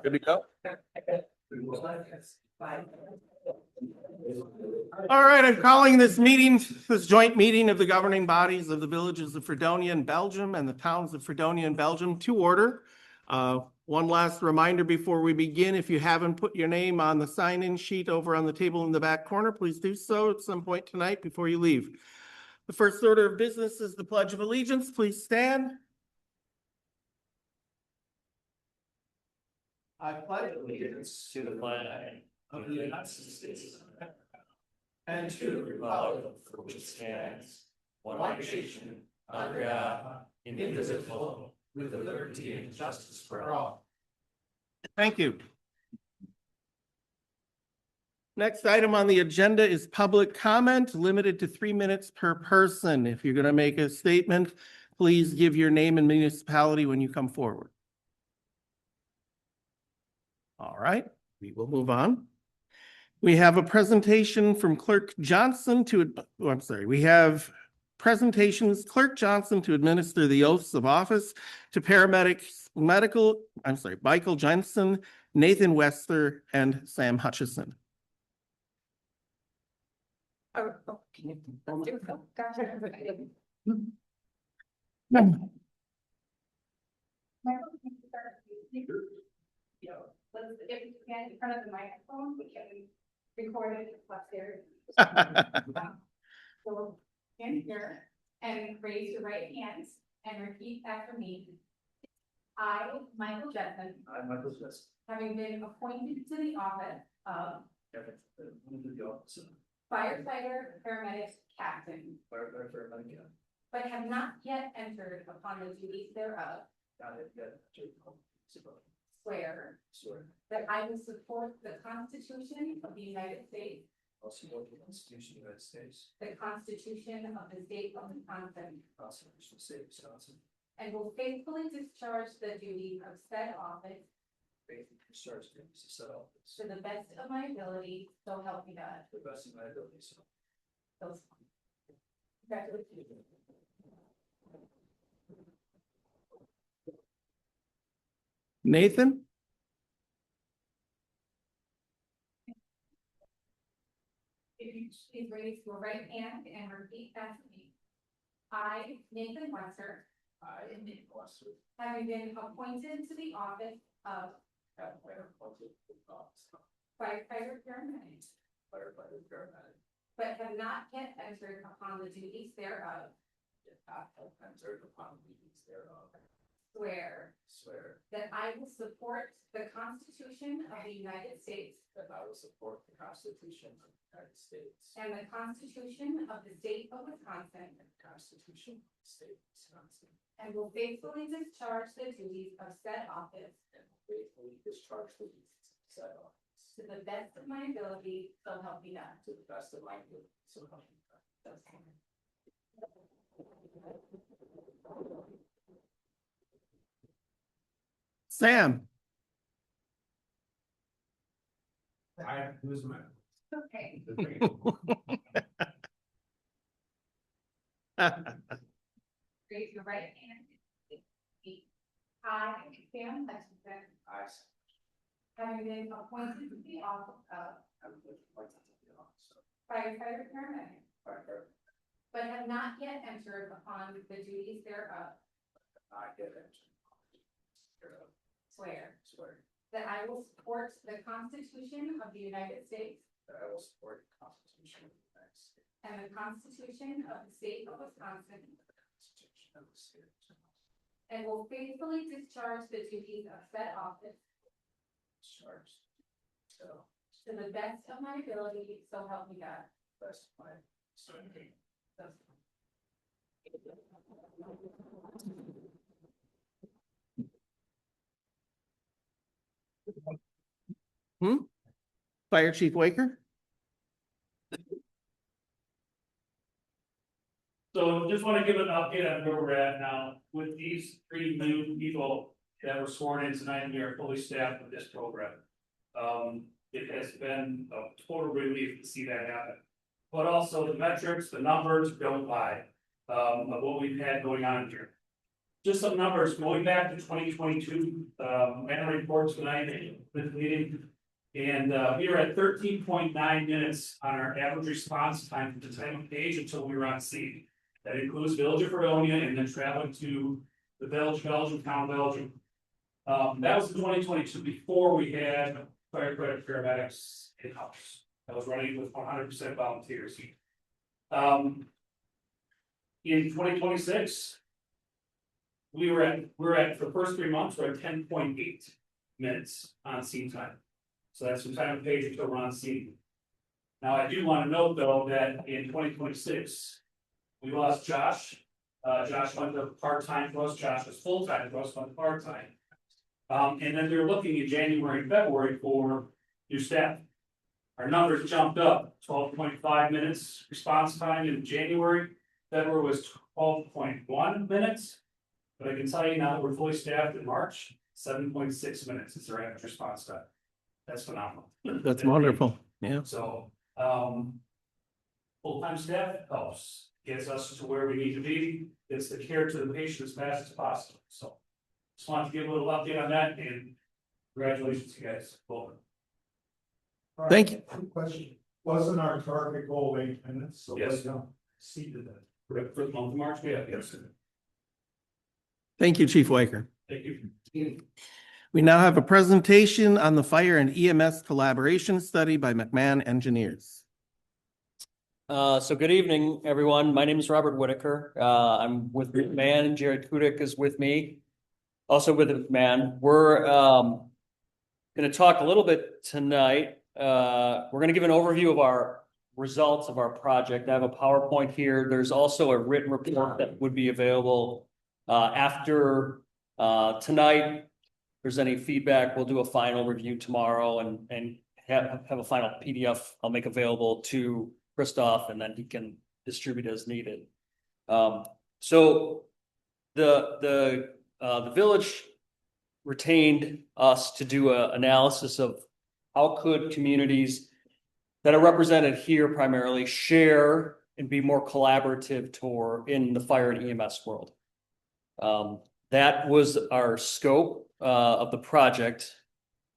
Good to go? All right, I'm calling this joint meeting of the governing bodies of the villages of Fredonia and Belgium and the towns of Fredonia and Belgium to order. One last reminder before we begin, if you haven't put your name on the sign-in sheet over on the table in the back corner, please do so at some point tonight before you leave. The first order of business is the Pledge of Allegiance. Please stand. I pledge allegiance to the flag of the United States of America and to the republic for which it stands, one nation, under God, indivisible, with liberty and justice for all. Thank you. Next item on the agenda is public comment, limited to 3 minutes per person. If you're going to make a statement, please give your name and municipality when you come forward. All right, we will move on. We have a presentation from Clerk Johnson we have presentations, Clerk Johnson to administer the oaths of office to Michael Jensen, Nathan Wester, and Sam Hutchison. If you stand in front of the microphone, we can record it upstairs. So stand here and raise your right hands and repeat after me. I, Michael Jensen, having been appointed to the office of firefighter paramedic captain, but have not yet entered upon the duties thereof. Swear that I will support the Constitution of the United States. I'll support the Constitution of the United States. The Constitution of the State of Wisconsin. Constitution of the State of Wisconsin. And will faithfully discharge the duties of said office. Faithfully discharge the duties of said office. To the best of my ability, so help me God. To the best of my ability, so. Congratulations. Nathan? If you please raise your right hand and repeat after me. I, Nathan Wester, having been appointed to the office of firefighter paramedic, but have not yet entered upon the duties thereof. Swear that I will support the Constitution of the United States. That I will support the Constitution of the United States. And the Constitution of the State of Wisconsin. And the Constitution of the State of Wisconsin. And will faithfully discharge the duties of said office. And will faithfully discharge the duties of said office. To the best of my ability, so help me God. To the best of my ability, so help me God. Sam. Who's my? Okay. Raise your right hand. I, Sam Hutchison, having been appointed to the office of firefighter paramedic, but have not yet entered upon the duties thereof. Swear that I will support the Constitution of the United States. That I will support the Constitution of the United States. And the Constitution of the State of Wisconsin. And will faithfully discharge the duties of said office. To the best of my ability, so help me God. Best of my ability. Fire Chief Waker? So just want to give an update on where we're at now with these 3 new people that were sworn in tonight. We are fully staffed with this program. It has been a total relief to see that happen. But also the metrics, the numbers don't lie of what we've had going on here. just some numbers going back to 2022, annual report tonight, this meeting. And we were at 13.9 minutes on our average response time from the time of page until we were on scene. That includes Village of Fredonia and then traveling to the Belgium, town of Belgium. That was in 2022 before we had firefighter paramedics in-house. That was running with 100% volunteers. In 2026, we're at for the first 3 months, we're at 10.8 minutes on scene time. So that's from time of page until we're on scene. Now, I do want to note though, that in 2026, we lost Josh. Josh went to part-time to us, Josh was full-time to us, went to part-time. And then they're looking in January and February for new staff. Our numbers jumped up 12.5 minutes response time in January. February was 12.1 minutes. But I can tell you now that we're fully staffed in March, 7.6 minutes is our average response time. That's phenomenal. That's wonderful. Yeah. So, full-time staff helps, gets us to where we need to be, gets the care to the patient as fast as possible, so. Just wanted to give a little update on that, and congratulations, you guys, both. Thank you. Quick question, wasn't our target goal 8 minutes, so Yes. we exceeded that. For the month of March, yeah, yes, Thank you, Chief Waker. thank you. We now have a presentation on the fire and EMS collaboration study by McMahon Engineers. So good evening, everyone. My name is Robert Whitaker. I'm with McMahon. Jared Kudik is with me. Also with McMahon. We're going to talk a little bit tonight. We're going to give an overview of our results of our project. I have a PowerPoint here. There's also a written report that would be available after tonight. If there's any feedback, we'll do a final review tomorrow and have a final PDF I'll make available to Christoph, and then he can distribute as needed. So the village retained us to do an analysis of how could communities that are represented here primarily share and be more collaborative in the fire and EMS world. That was our scope of the project.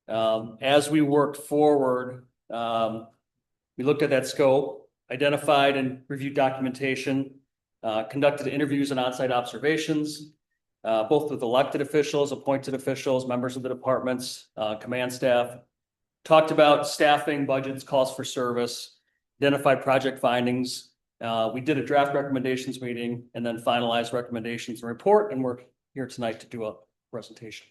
As we worked forward, we looked at that scope, identified and reviewed documentation, conducted interviews and on-site observations, both with elected officials, appointed officials, members of the departments, command staff, talked about staffing, budgets, calls for service, identified project findings. We did a draft recommendations meeting and then finalized recommendations and report, and we're here tonight to do a presentation.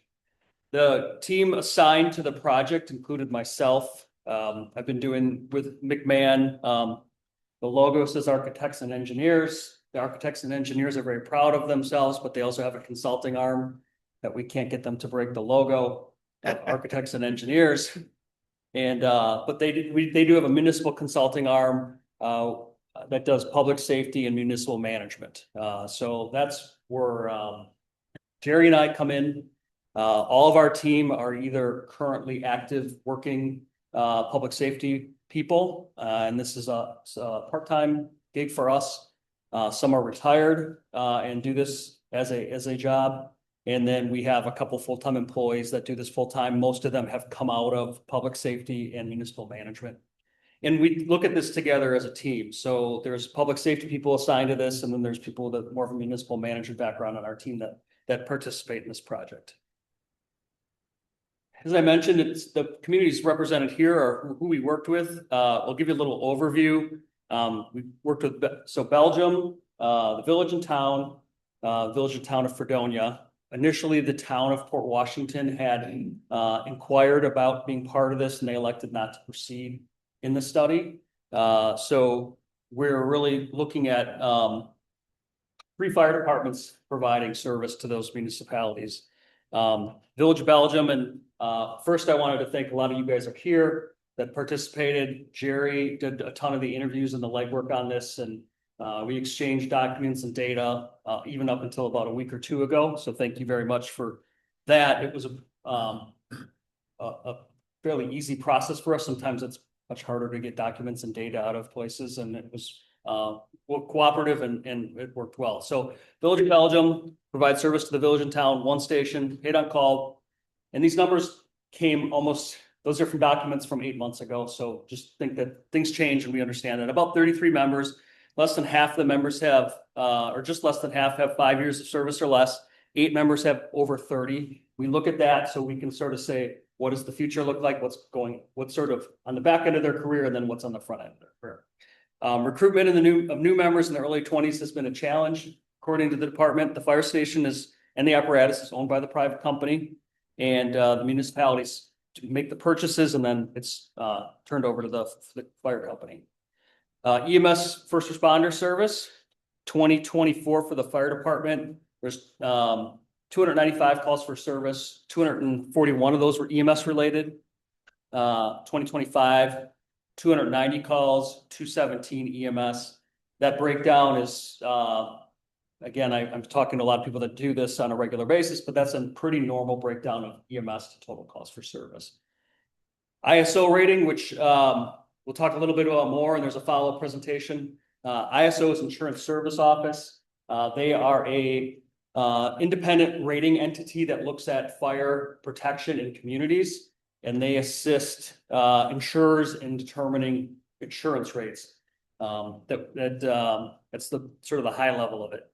The team assigned to the project included myself. I've been doing with McMahon. The logo says architects and engineers. The architects and engineers are very proud of themselves, but they also have a consulting arm that we can't get them to break the logo. Architects and engineers. And but they do have a municipal consulting arm that does public safety and municipal management. So that's where Jerry and I come in. All of our team are either currently active working public safety people, and this is a part-time gig for us. Some are retired and do this as a job. And then we have a couple full-time employees that do this full-time. Most of them have come out of public safety and municipal management. And we look at this together as a team. So there's public safety people assigned to this, and then there's people that more of a municipal management background on our team that participate in this project. As I mentioned, it's the communities represented here are who we worked with. I'll give you a little overview. We worked with Belgium, the village and town of Fredonia. Initially, the town of Port Washington had inquired about being part of this, and they elected not to proceed in the study. So we're really looking at 3 fire departments providing service to those municipalities. Village of Belgium, and first I wanted to thank a lot of you guys are here that participated. Jerry did a ton of the interviews and the legwork on this, and we exchanged documents and data even up until about a week or 2 ago. So thank you very much for that. It was a fairly easy process for us. Sometimes it's much harder to get documents and data out of places, and it was cooperative and it worked well. So Village of Belgium provides service to the village and town, one station, paid on call. And these numbers came those are from documents from 8 months ago. So just think that things change and we understand that. About 33 members, less than half the members have, or just less than half have 5 years of service or less. 8 members have over 30. We look at that so we can sort of say, what does the future look like? What's sort of on the back end of their career and then what's on the front end of their career. Recruitment of new members in the early 20s has been a challenge. According to the department, the fire station and the apparatus is owned by the private company, and the municipalities to make the purchases, and then it's turned over to the fire company. EMS first responder service, 2024 for the fire department. There's 295 calls for service, 241 of those were EMS related. 2025, 290 calls, 217 EMS. That breakdown is, again, I'm talking to a lot of people that do this on a regular basis, but that's a pretty normal breakdown of EMS to total calls for service. ISO rating, which we'll talk a little bit about more, and there's a follow-up presentation. ISO is Insurance Service Office. They are a independent rating entity that looks at fire protection in communities, and they assist insurers in determining insurance rates. That's the sort of the high level of it.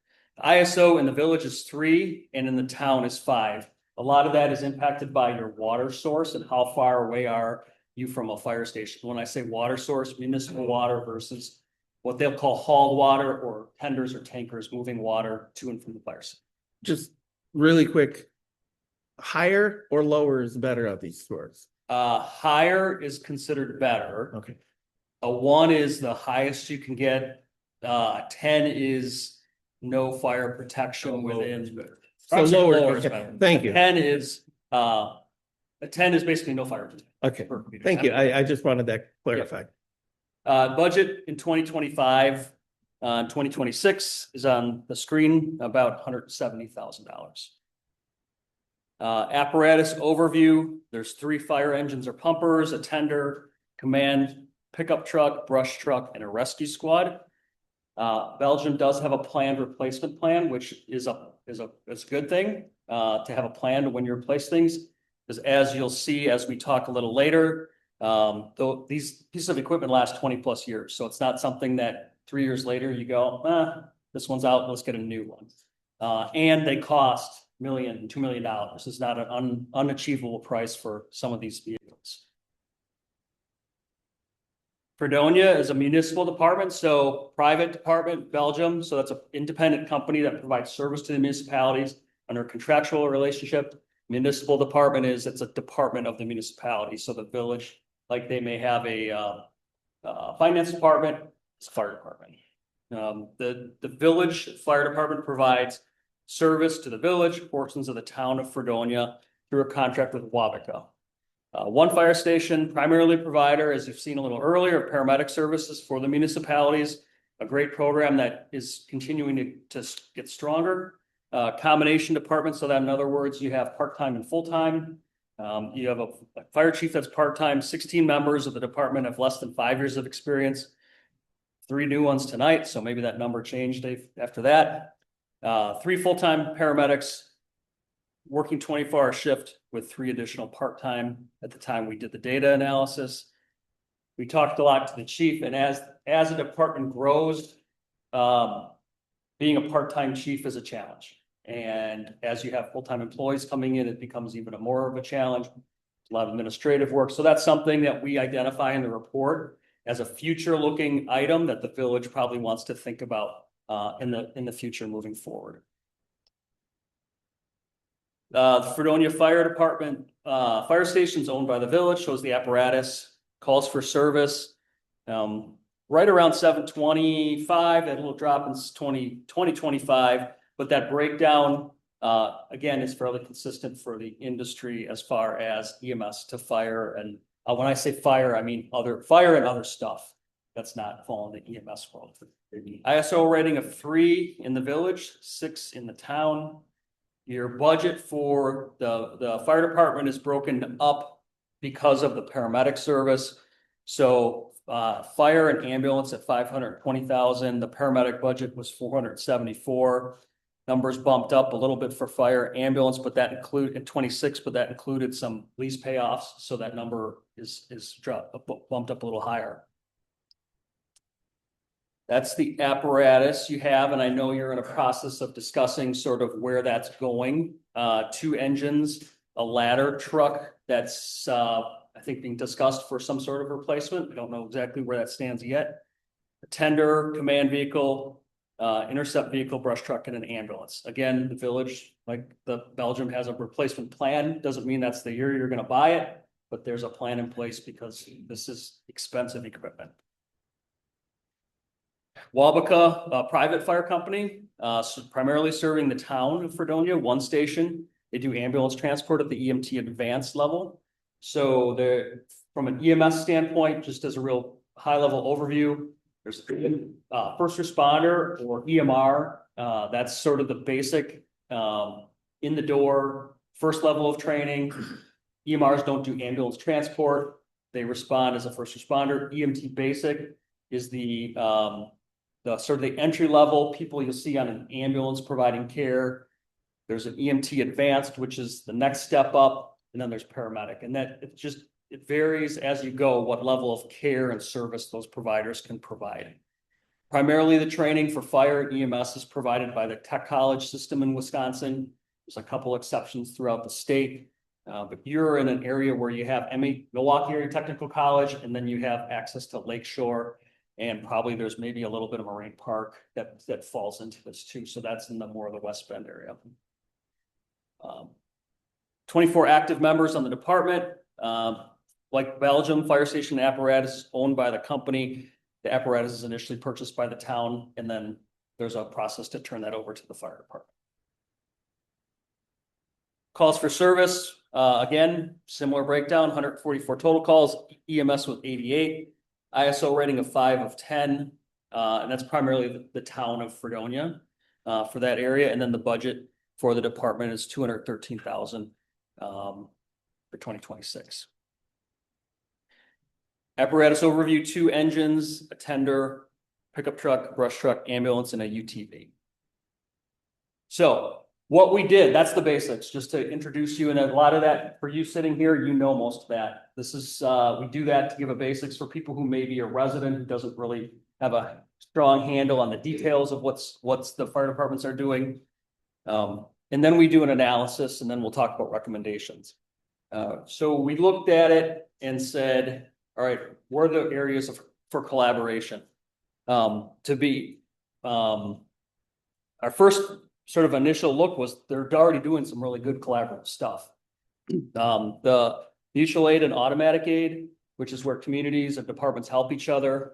ISO in the village is 3, and in the town is 5. A lot of that is impacted by your water source and how far away are you from a fire station. When I say water source, municipal water versus what they'll call hauled water or tenders or tankers moving water to and from the fire station. Just really quick, higher or lower is better at these scores? Higher is considered better. Okay. A 1 is the highest you can get. 10 is no fire protection within. So lower, Lower is okay. better. Thank you. 10 is a 10 is basically no fire protection. Okay, per computer. thank you. I just wanted that clarified. Budget in 2025, 2026 is on the screen, about $170,000. Apparatus overview, there's 3 fire engines or pumpers, a tender, command, pickup truck, brush truck, and a rescue squad. Belgium does have a planned replacement plan, which is a good thing to have a plan when you replace things. Because as you'll see, as we talk a little later, though these pieces of equipment last 20 plus years. So it's not something that 3 years later you go, this one's out, let's get a new one. And they cost $1 million, $2 million. It's not an unachievable price for some of these vehicles. Fredonia is a municipal department, so private department, Belgium. So that's an independent company that provides service to the municipalities under a contractual relationship. Municipal department it's a department of the municipality. So the village, like they may have a finance department, it's a fire department. The village fire department provides service to the village, portions of the town of Fredonia through a contract with Wabico. 1 fire station, primarily provider, as you've seen a little earlier, paramedic services for the municipalities, a great program that is continuing to get stronger. Combination department, so that in other words, you have part-time and full-time. You have a fire chief that's part-time, 16 members of the department have less than 5 years of experience. 3 new ones tonight, so maybe that number changed after that. 3 full-time paramedics working 24-hour shift with 3 additional part-time at the time we did the data analysis. We talked a lot to the chief, and as a department grows, being a part-time chief is a challenge. And as you have full-time employees coming in, it becomes even more of a challenge. A lot of administrative work. So that's something that we identify in the report as a future-looking item that the village probably wants to think about in the future moving forward. The Fredonia Fire Department fire station is owned by the village, shows the apparatus, calls for service. Right around 725, that little drop in 2025, but that breakdown, again, is fairly consistent for the industry as far as EMS to fire. And when I say fire, I mean other fire and other stuff that's not falling in the EMS world. ISO rating of 3 in the village, 6 in the town. Your budget for the fire department is broken up because of the paramedic service. So fire and ambulance at 520,000. The paramedic budget was 474. Numbers bumped up a little bit for fire ambulance, but that included at 26, but that included some lease payoffs. So that number is bumped up a little higher. That's the apparatus you have, and I know you're in a process of discussing sort of where that's going. 2 engines, a ladder truck that's I think being discussed for some sort of replacement. We don't know exactly where that stands yet. A tender, command vehicle, intercept vehicle, brush truck, and an ambulance. Again, the village, like the Belgium, has a replacement plan. Doesn't mean that's the year you're going to buy it, but there's a plan in place because this is expensive equipment. Wabaca, a private fire company, primarily serving the town of Fredonia, 1 station. They do ambulance transport at the EMT advanced level. So they're, from an EMS standpoint, just as a real high level overview, there's first responder or EMR. That's sort of the basic in the door, first level of training. EMRs don't do ambulance transport. They respond as a first responder. EMT basic is the sort of the entry level people you'll see on an ambulance providing care. There's an EMT advanced, which is the next step up, and then there's paramedic. And that it varies as you go what level of care and service those providers can provide. Primarily the training for fire EMS is provided by the Tech College system in Wisconsin. There's a couple exceptions throughout the state, but you're in an area where you have Milwaukee Area Technical College, and then you have access to Lakeshore. And probably there's maybe a little bit of Marine Park that falls into this too. So that's in the more of the West Bend area. 24 active members on the department. Like Belgium, fire station apparatus is owned by the company. The apparatus is initially purchased by the town, and then there's a process to turn that over to the fire department. Calls for service, again, similar breakdown, 144 total calls, EMS with 88. ISO rating of 5 of 10, and that's primarily the town of Fredonia for that area. And then the budget for the department is $213,000 for 2026. Apparatus overview: 2 engines, a tender, pickup truck, brush truck, ambulance, and a UTV. So what we did, that's the basics, just to introduce you. And a lot of that for you sitting here, you know most of that. This is, we do that to give a basics for people who may be a resident who doesn't really have a strong handle on the details of what's the fire departments are doing. And then we do an analysis, and then we'll talk about recommendations. So we looked at it and said, all right, what are the areas for collaboration? Our first sort of initial look was they're already doing some really good collaborative stuff. The mutual aid and automatic aid, which is where communities and departments help each other.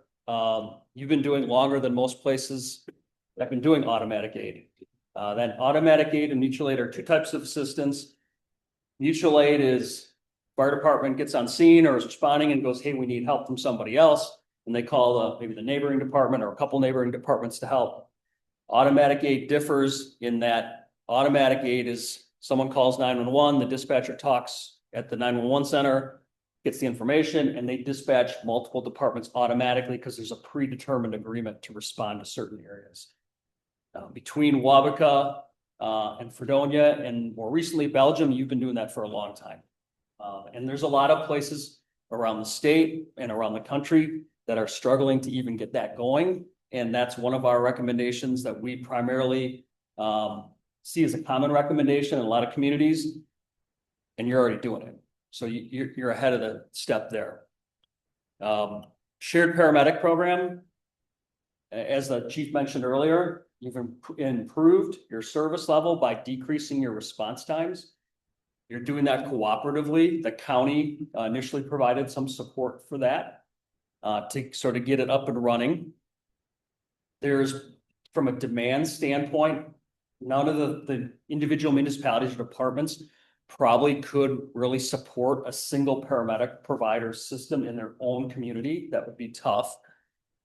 You've been doing longer than most places that have been doing automatic aid. Then automatic aid and mutual aid are 2 types of assistance. Mutual aid is fire department gets on scene or is responding and goes, hey, we need help from somebody else. And they call maybe the neighboring department or a couple neighboring departments to help. Automatic aid differs in that automatic aid is someone calls 911, the dispatcher talks at the 911 center, gets the information, and they dispatch multiple departments automatically because there's a predetermined agreement to respond to certain areas. Between Wabaca and Fredonia, and more recently Belgium, you've been doing that for a long time. And there's a lot of places around the state and around the country that are struggling to even get that going. And that's one of our recommendations that we primarily see as a common recommendation in a lot of communities. And you're already doing it. So you're ahead of the step there. Shared paramedic program. As the chief mentioned earlier, you've improved your service level by decreasing your response times. You're doing that cooperatively. The county initially provided some support for that to sort of get it up and running. There's, from a demand standpoint, none of the individual municipalities or departments probably could really support a single paramedic provider system in their own community. That would be tough.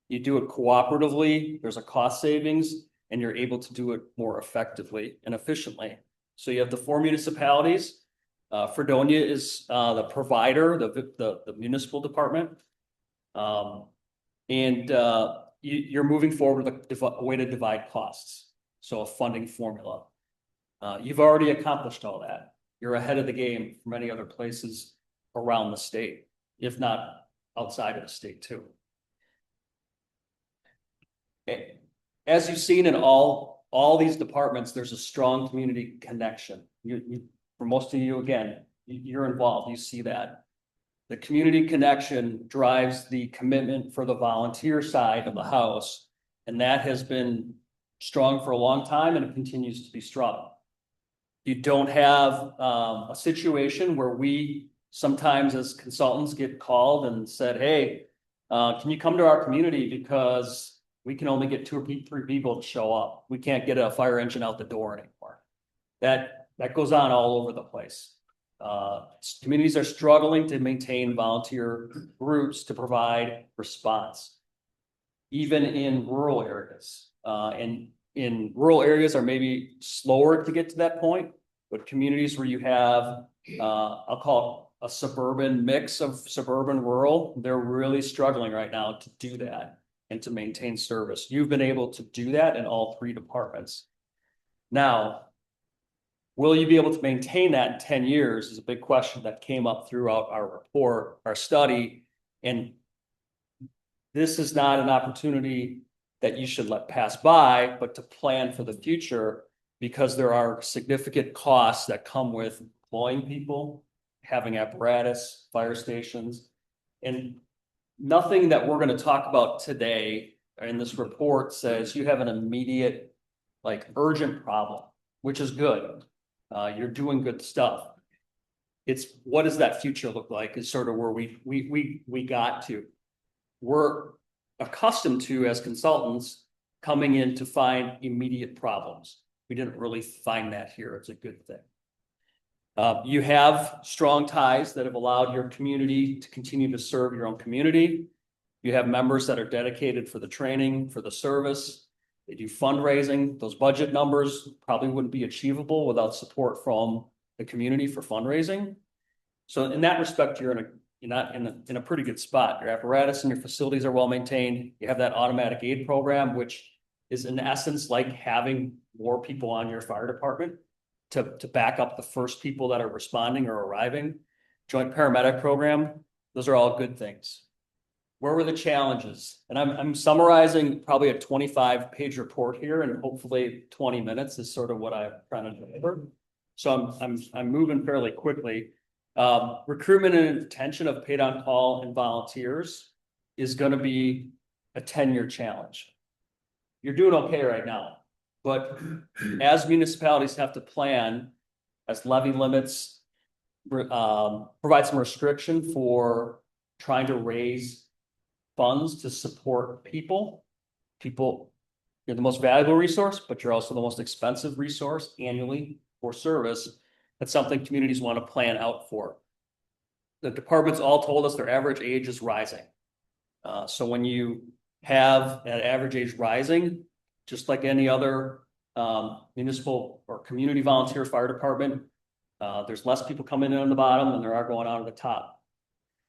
You do it cooperatively, there's a cost savings, and you're able to do it more effectively and efficiently. So you have the 4 municipalities. Fredonia is the provider, the municipal department. And you're moving forward with a way to divide costs, so a funding formula. You've already accomplished all that. You're ahead of the game from many other places around the state, if not outside of the state too. As you've seen in all these departments, there's a strong community connection. For most of you, again, you're involved, you see that. The community connection drives the commitment for the volunteer side of the house, and that has been strong for a long time, and it continues to be strong. You don't have a situation where we sometimes as consultants get called and said, hey, can you come to our community because we can only get 2 or 3 people to show up. We can't get a fire engine out the door anymore. That goes on all over the place. Communities are struggling to maintain volunteer groups to provide response, even in rural areas. And in rural areas are maybe slower to get to that point, but communities where you have, I'll call it a suburban mix of suburban rural, they're really struggling right now to do that and to maintain service. You've been able to do that in all 3 departments. Now, will you be able to maintain that in 10 years is a big question that came up throughout our report, our study. And this is not an opportunity that you should let pass by, but to plan for the future, because there are significant costs that come with employing people, having apparatus, fire stations, and nothing that we're going to talk about today in this report says you have an immediate, like, urgent problem, which is good. You're doing good stuff. It's what does that future look like is sort of where we got to. We're accustomed to, as consultants, coming in to find immediate problems. We didn't really find that here. It's a good thing. You have strong ties that have allowed your community to continue to serve your own community. You have members that are dedicated for the training, for the service. They do fundraising. Those budget numbers probably wouldn't be achievable without support from the community for fundraising. So in that respect, you're in a pretty good spot. Your apparatus and your facilities are well maintained. You have that automatic aid program, which is in essence like having more people on your fire department to back up the first people that are responding or arriving. Joint paramedic program, those are all good things. Where were the challenges? And I'm summarizing probably a 25-page report here, and hopefully 20 minutes is sort of what I'm trying to deliver. So I'm moving fairly quickly. Recruitment and retention of paid on call and volunteers is going to be a 10-year challenge. You're doing okay right now, but as municipalities have to plan, as levy limits provide some restriction for trying to raise funds to support people. You're the most valuable resource, but you're also the most expensive resource annually for service. That's something communities want to plan out for. The departments all told us their average age is rising. So when you have that average age rising, just like any other municipal or community volunteer fire department, there's less people coming in on the bottom than there are going out of the top.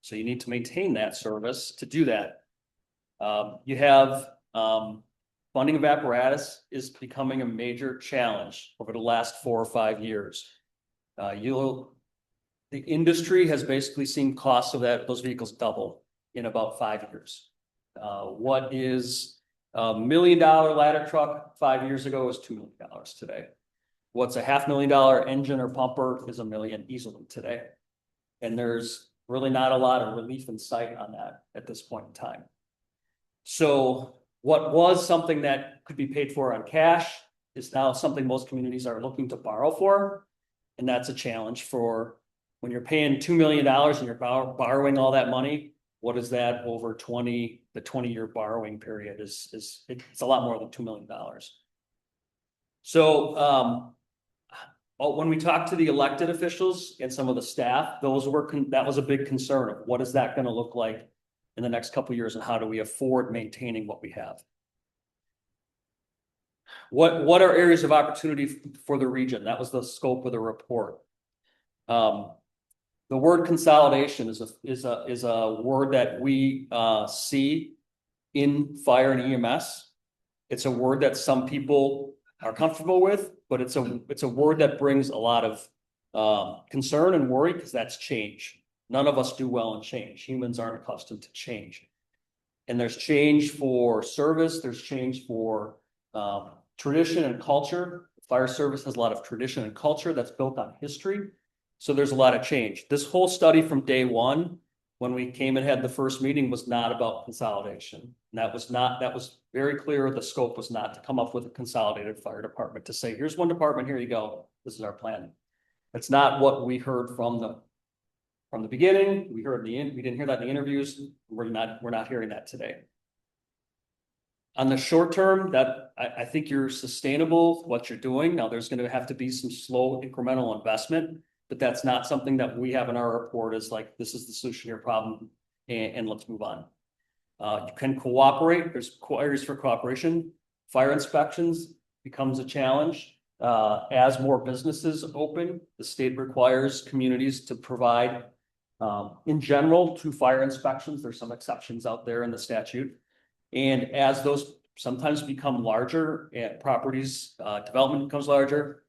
So you need to maintain that service to do that. You have funding of apparatus is becoming a major challenge over the last 4 or 5 years. The industry has basically seen costs of those vehicles double in about 5 years. What is $1 million ladder truck 5 years ago is $2 million today. What's a $500,000 engine or pumper is $1 million easily today. And there's really not a lot of relief in sight on that at this point in time. So what was something that could be paid for on cash is now something most communities are looking to borrow for. And that's a challenge for when you're paying $2 million and you're borrowing all that money. What is that over the 20-year borrowing period it's a lot more than $2 million. So when we talked to the elected officials and some of the staff, that was a big concern of what is that going to look like in the next couple of years and how do we afford maintaining what we have? What are areas of opportunity for the region? That was the scope of the report. The word consolidation is a word that we see in fire and EMS. It's a word that some people are comfortable with, but it's a word that brings a lot of concern and worry because that's change. None of us do well in change. Humans aren't accustomed to change. And there's change for service, there's change for tradition and culture. Fire service has a lot of tradition and culture that's built on history. So there's a lot of change. This whole study from day one, when we came and had the first meeting, was not about consolidation. And that was very clear. The scope was not to come up with a consolidated fire department to say, here's one department, here you go. This is our plan. That's not what we heard from the beginning. We didn't hear that in the interviews. We're not hearing that today. On the short term, that I think you're sustainable what you're doing. Now there's going to have to be some slow incremental investment, but that's not something that we have in our report as like, this is the solution to your problem and let's move on. You can cooperate. There's areas for cooperation. Fire inspections becomes a challenge. As more businesses open, the state requires communities to provide, in general, 2 fire inspections. There's some exceptions out there in the statute. And as those sometimes become larger and properties, development becomes larger,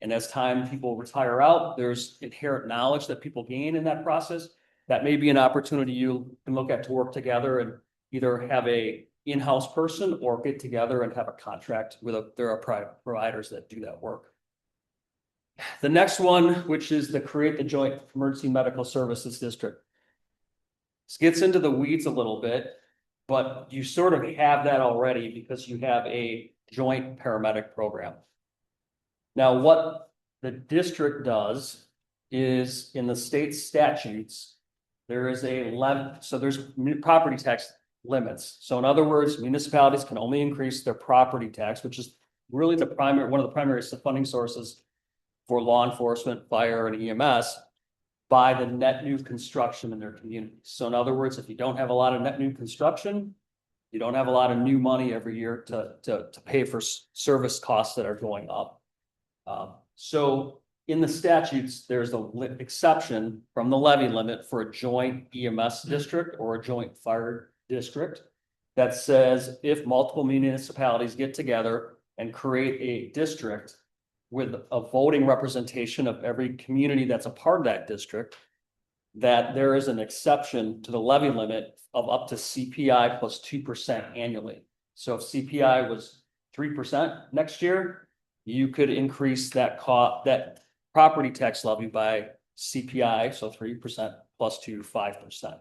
and as people retire out, there's inherent knowledge that people gain in that process. That may be an opportunity you can look at to work together and either have a in-house person or get together and have a contract with there are private providers that do that work. The next one, which is create the Joint Emergency Medical Services District. This gets into the weeds a little bit, but you sort of have that already because you have a joint paramedic program. Now, what the district does is in the state statutes, there is so there's property tax limits. So in other words, municipalities can only increase their property tax, which is really one of the primary funding sources for law enforcement, fire, and EMS, by the net new construction in their communities. So in other words, if you don't have a lot of net new construction, you don't have a lot of new money every year to pay for service costs that are going up. So in the statutes, there's an exception from the levy limit for a joint EMS district or a joint fire district that says if multiple municipalities get together and create a district with a voting representation of every community that's a part of that district, that there is an exception to the levy limit of up to CPI plus 2% annually. So if CPI was 3% next year, you could increase that property tax levy by CPI, so 3% plus 5%.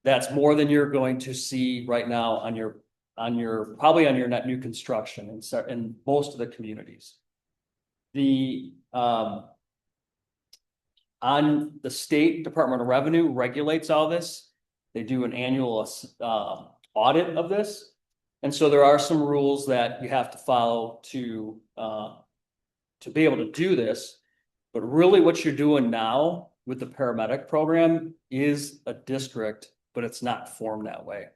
That's more than you're going to see right now probably on your net new construction in most of the communities. On the state Department of Revenue regulates all this. They do an annual audit of this. And so there are some rules that you have to follow to be able to do this. But really what you're doing now with the paramedic program is a district, but it's not formed that way.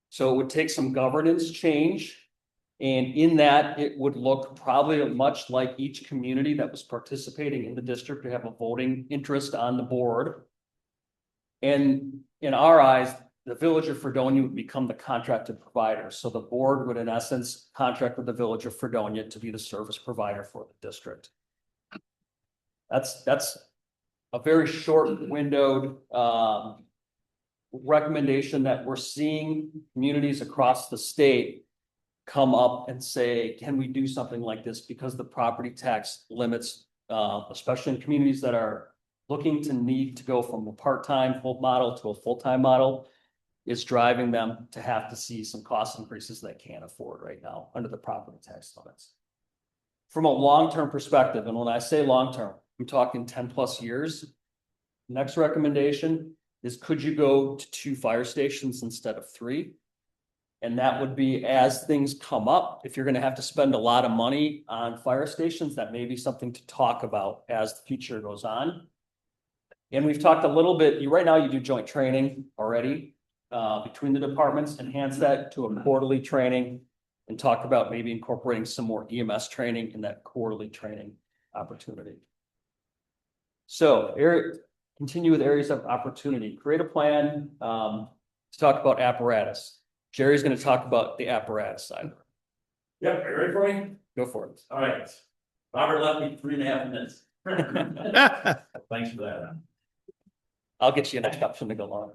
So it would take some governance change. And in that, it would look probably much like each community that was participating in the district to have a voting interest on the board. And in our eyes, the Village of Fredonia would become the contracted provider. So the board would, in essence, contract with the Village of Fredonia to be the service provider for the district. That's a very short windowed recommendation that we're seeing communities across the state come up and say, can we do something like this? Because the property tax limits, especially in communities that are looking to need to go from a part-time full model to a full-time model, is driving them to have to see some cost increases they can't afford right now under the property tax limits. From a long-term perspective, and when I say long-term, I'm talking 10+ years. Next recommendation is, could you go to 2 fire stations instead of 3? And that would be, as things come up, if you're going to have to spend a lot of money on fire stations, that may be something to talk about as the future goes on. And we've talked a little bit, right now you do joint training already between the departments. Enhance that to a quarterly training and talk about maybe incorporating some more EMS training in that quarterly training opportunity. So continue with areas of opportunity. Create a plan. to talk about apparatus. Jerry's going to talk about the apparatus side. Yep, are you ready for me? Go for it. All right. Robert left me 3.5 minutes. Thanks for that. I'll get you an introduction to go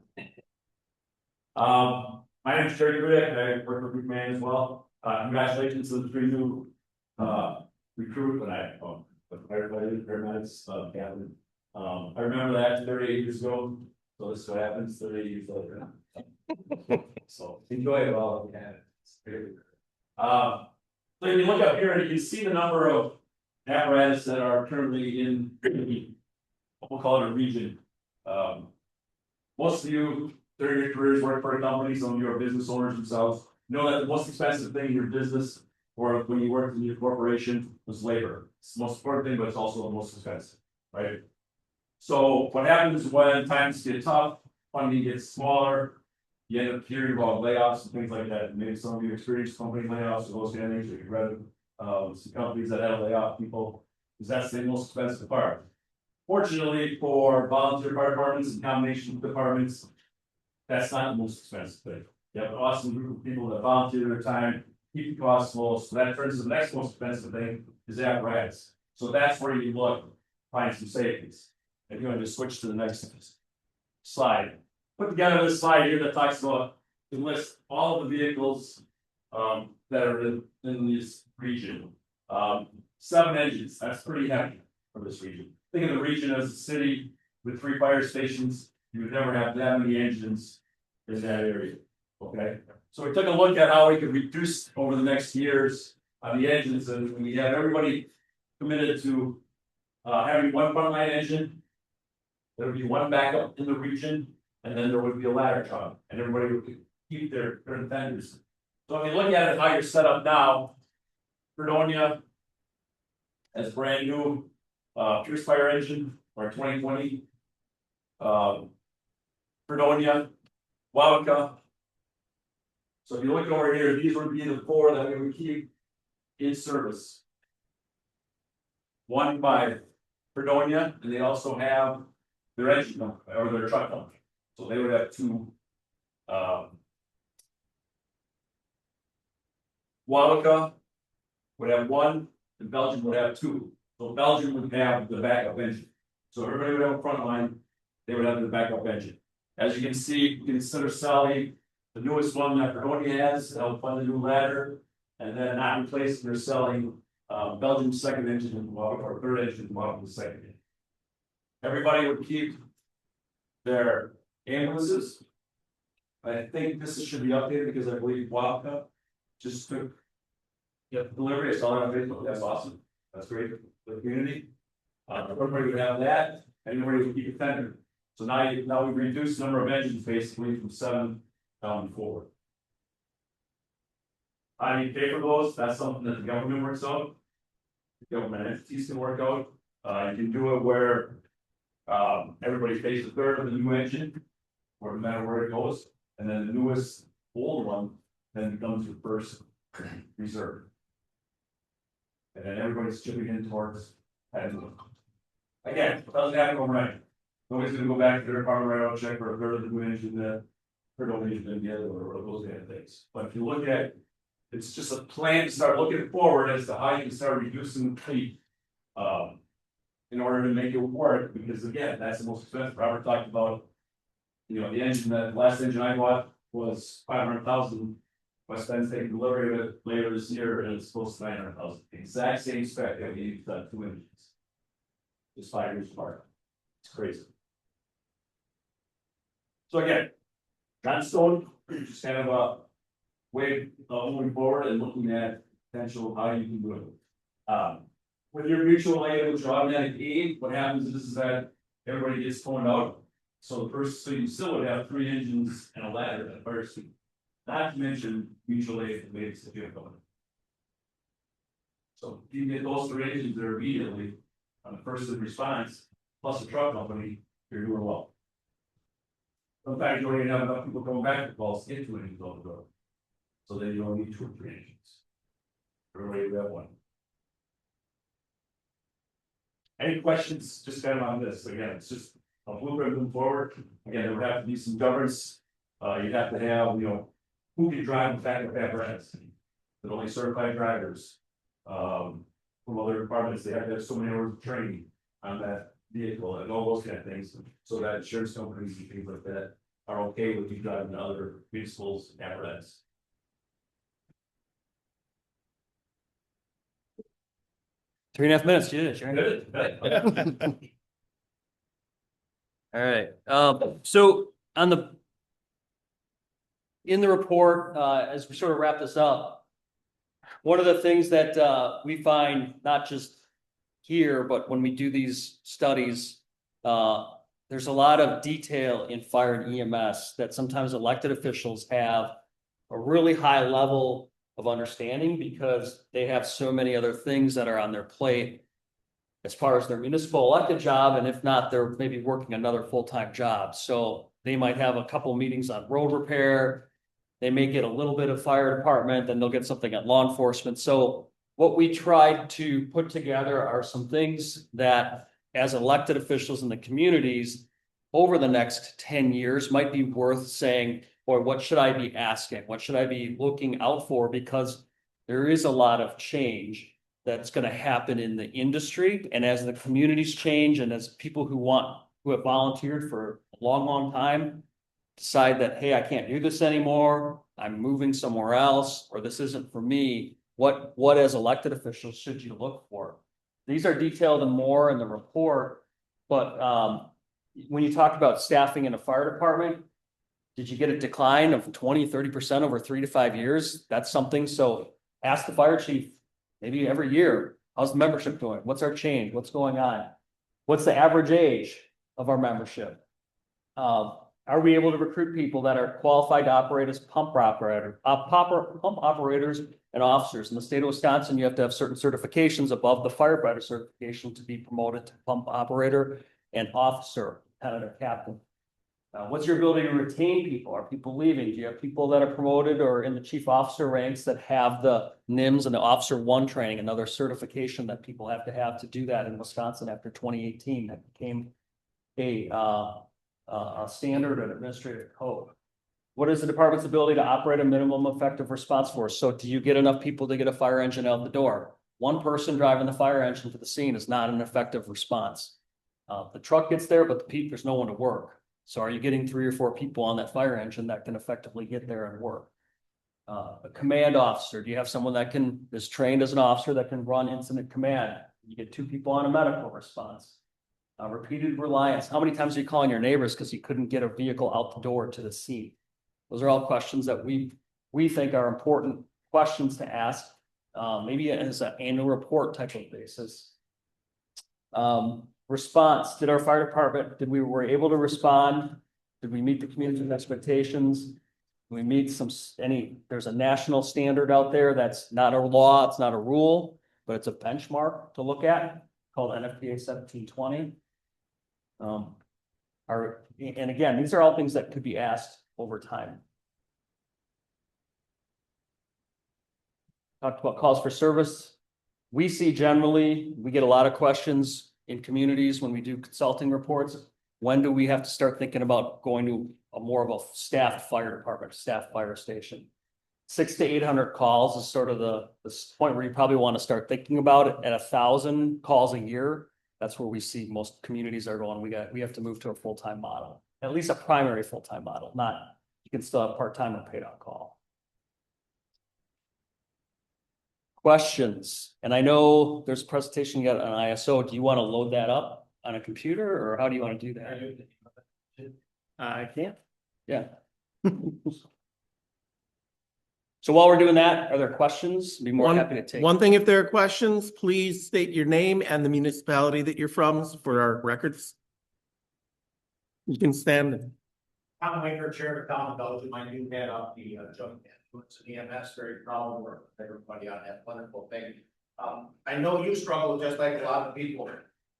on. My name is Jerry Grudick, I work for Group Man as well. Congratulations to the 3 new, recruit that very nice, Captain. I remember that 38 years ago, so this is what happens 38 years later. So enjoy it while you can. It's great. So if you look up here, you can see the number of apparatus that are currently in we'll call it a region. Most of you during your careers work for a company, some of you are business owners themselves. Know that the most expensive thing in your business or when you worked in your corporation was labor. It's the most important thing, but it's also the most expensive, right? So what happens when times get tough, funding gets smaller, you end up hearing about layoffs and things like that. Maybe some of you experienced company layoffs or those kind of things, or you've read some companies that had to lay off people, because that's the most expensive part. Fortunately for volunteer fire departments and combination departments, that's not the most expensive thing. You have an awesome group of people that volunteer their time, keep the costs low, so that turns to the next most expensive thing is apparatus. So that's where you look, find some savings. If you want to just switch to the next slide. Put together this slide here that talks about, to list all of the vehicles that are in this region. 7 engines, that's pretty heavy for this region. Think of the region as a city with 3 fire stations. You would never have that many engines in that area, okay? So we took a look at how we could reduce over the next years on the engines, and we have everybody committed to having 1 frontline engine. There would be 1 backup in the region, and then there would be a ladder truck, and everybody would keep their defenders. So if you look at it, how you're set up now, Fredonia has brand new Pierce fire engine or 2020. Fredonia, Waukesha. So if you look over here, these would be the 4 that we would keep in service. 1 by Fredonia, and they also have their engine company or their truck company. So they would have 2. Waukesha would have 1, and Belgium would have 2. So Belgium would have the backup engine. So everybody would have a front line, they would have the backup engine. As you can see, you consider selling the newest one that Fredonia has, they'll fund a new ladder, and then not replacing or selling Belgium's 2nd engine and or 3rd engine and the 2nd engine. Everybody would keep their ambulances. I think this should be updated because I believe Waukesha just took delivery. I saw it on Facebook. That's awesome. That's great for the community. Everybody would have that, and everybody would keep a tender. So now we've reduced the number of engines basically from 7 down to 4. I need pay for those. That's something that the government works out. The government entities can work out. You can do it where everybody pays 1/3 of the new engine, or no matter where it goes, and then the newest old one then becomes your first reserve. And then everybody's chipping in towards that. Again, it doesn't happen overnight. Nobody's gonna go back to their department right out, check for 1/3 of the new engine that Fredonia is gonna get, or those kind of things. But if you look at, it's just a plan to start looking forward as to how you can start reducing the fleet. In order to make it work, because again, that's the most expensive. Robert talked about, the engine, that last engine I bought was 500,000. West Bend's taking delivery of it later this year, and it's supposed to 900,000. Exact same spec that we need 2 engines. Just 5 years apart. It's crazy. So again, John Stone, just kind of a way of moving forward and looking at potential how you can do it. With your mutual aid, with your automatic aid, what happens is that everybody gets torn out. So you still would have 3 engines and a ladder at first. Not to mention mutual aid and waves if you have going. So if you get those 3 engines there immediately on the first response, plus a truck company, you're doing well. In fact, you already have enough people going back to calls to get 2 engines on the road. So then you don't need 2 or 3 engines. Everybody would have 1. Any questions just kind of on this? Again, it's just a blueprint moving forward. Again, there would have to be some governance You have to have, who can drive the backup apparatus, that only certified drivers. From other departments, they have to have so many hours of training on that vehicle and all those kind of things, so that insurance companies and things like that are okay with you driving other municipals apparatus. 3.5 minutes, you did it, Sharon. Good. All right, so in the report, as we sort of wrap this up, one of the things that we find, not just here, but when we do these studies, there's a lot of detail in fire and EMS that sometimes elected officials have a really high level of understanding because they have so many other things that are on their plate as far as their municipal elected job, and if not, they're maybe working another full-time job. So they might have a couple meetings on road repair. They may get a little bit of fire department, then they'll get something at law enforcement. So what we tried to put together are some things that, as elected officials in the communities, over the next 10 years might be worth saying, boy, what should I be asking? What should I be looking out for? Because there is a lot of change that's going to happen in the industry. And as the communities change and as people who have volunteered for a long, long time decide that, hey, I can't do this anymore, I'm moving somewhere else, or this isn't for me, what as elected officials should you look for? These are detailed more in the report, but when you talk about staffing in a fire department, did you get a decline of 20-30% over 3 to 5 years? That's something. So ask the fire chief maybe every year, how's the membership doing? What's our change? What's going on? What's the average age of our membership? Are we able to recruit people that are qualified to operate as pump operators and officers? In the state of Wisconsin, you have to have certain certifications above the firefighter certification to be promoted to pump operator and officer, lieutenant or captain. What's your ability to retain people? Are people leaving? Do you have people that are promoted or in the chief officer ranks that have the NIMS and the Officer 1 training, another certification that people have to do that in Wisconsin after 2018? That became a standard and administrative code. What is the department's ability to operate a minimum effective response force? So do you get enough people to get a fire engine out the door? One person driving the fire engine to the scene is not an effective response. The truck gets there, but there's no one to work. So are you getting 3 or 4 people on that fire engine that can effectively get there and work? A command officer, do you have someone that is trained as an officer that can run incident command? You get 2 people on a medical response. Repeated reliance. How many times are you calling your neighbors because you couldn't get a vehicle out the door to the scene? Those are all questions that we think are important questions to ask, maybe as an annual report type of basis. Response. Did our fire department, were able to respond? Did we meet the community's expectations? Did we meet there's a national standard out there that's not a law, it's not a rule, but it's a benchmark to look at called NFPA 1720. And again, these are all things that could be asked over time. Talked about calls for service. We get a lot of questions in communities when we do consulting reports. When do we have to start thinking about going to more of a staffed fire department, staffed fire station? 600 to 800 calls is sort of the point where you probably want to start thinking about it. At 1,000 calls a year, that's where we see most communities are going. We have to move to a full-time model, at least a primary full-time model. Not, you can still have part-time or paid on call. Questions, and I know there's a presentation you got on ISO. Do you want to load that up on a computer, or how do you want to do that? I can't. Yeah. So while we're doing that, are there questions? Be more happy to take. One thing, if there are questions, please state your name and the municipality that you're from for our records. You can stand. Tom Waker, Chair of the Town of Belgium. I do head up the joint influence of EMS. Very proud to work with everybody on that wonderful thing. I know you struggle just like a lot of people.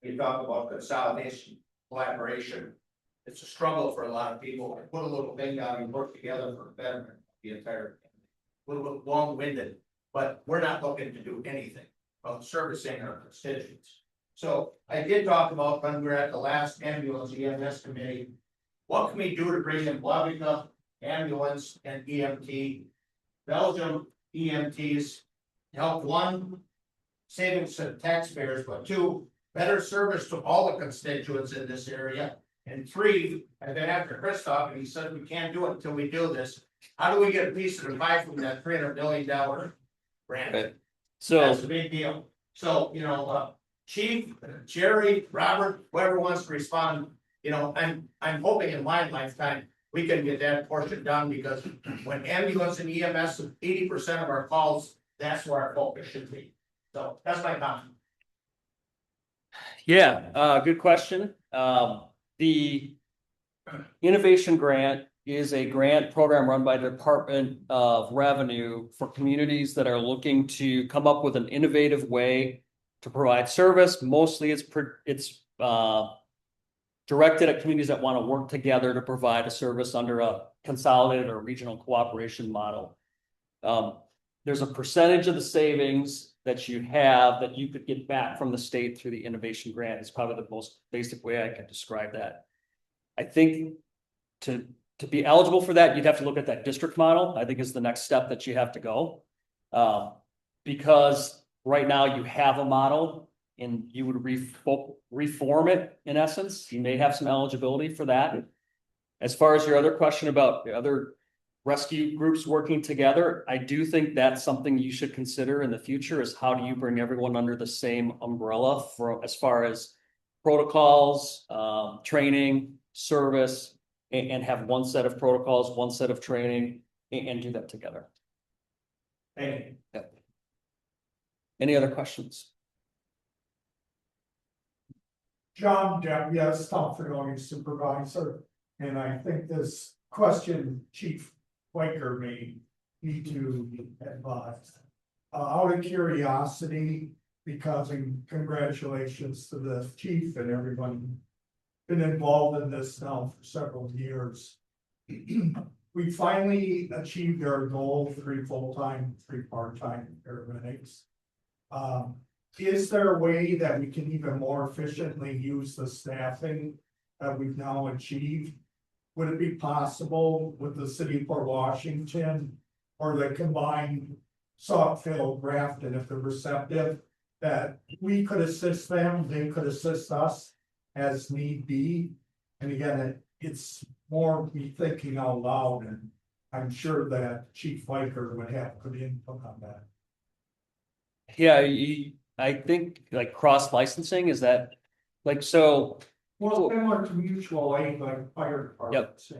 You talk about consolidation, collaboration. It's a struggle for a lot of people. Put a little thing down and work together for the betterment of the entire. A little bit long-winded, but we're not looking to do anything about servicing our constituents. So I did talk about when we were at the last ambulance EMS committee. What can we do to bring in Wabica ambulance and EMT. Belgium EMTs help one, savings to taxpayers, but two, better service to all the constituents in this area. And three, I've been after Christoph and he said we can't do it until we do this. How do we get a piece of the pie from that $300 million grant? Okay. That's So, a big deal. So, Chief, Jerry, Robert, whoever wants to respond, I'm hoping in my lifetime, we can get that portion done because when ambulance and EMS, 80% of our calls, that's where our focus should be. So that's my comment. yeah, good question. The innovation grant is a grant program run by the Department of Revenue for communities that are looking to come up with an innovative way to provide service. Mostly it's directed at communities that want to work together to provide a service under a consolidated or regional cooperation model. There's a percentage of the savings that you have that you could get back from the state through the innovation grant. Is probably the most basic way I can describe that. I think to be eligible for that, you'd have to look at that district model, I think is the next step that you have to go. Because right now you have a model and you would reform it in essence. You may have some eligibility for that. As far as your other question about the other rescue groups working together, I do think that's something you should consider in the future is how do you bring everyone under the same umbrella for as far as protocols, training, service, and have one set of protocols, one set of training, and do that together. Thank you. Yeah. Any other questions? John Depp, yes, Tom Fredonia supervisor, and I think this question Chief Waker may need to advise. Out of curiosity, because congratulations to the chief and everyone been involved in this now for several years. We finally achieved our goal, 3 full-time, 3 part-time paramedics. Is there a way that we can even more efficiently use the staffing that we've now achieved? Would it be possible with the city of Port Washington or the combined Saltville, Grafton, if they're receptive, that we could assist them, they could assist us as need be? And again, it's more me thinking out loud, and I'm sure that Chief Viker would have good input on that. Yeah, I think like cross licensing is that like so. Well, similar to mutual aid, like fire departments.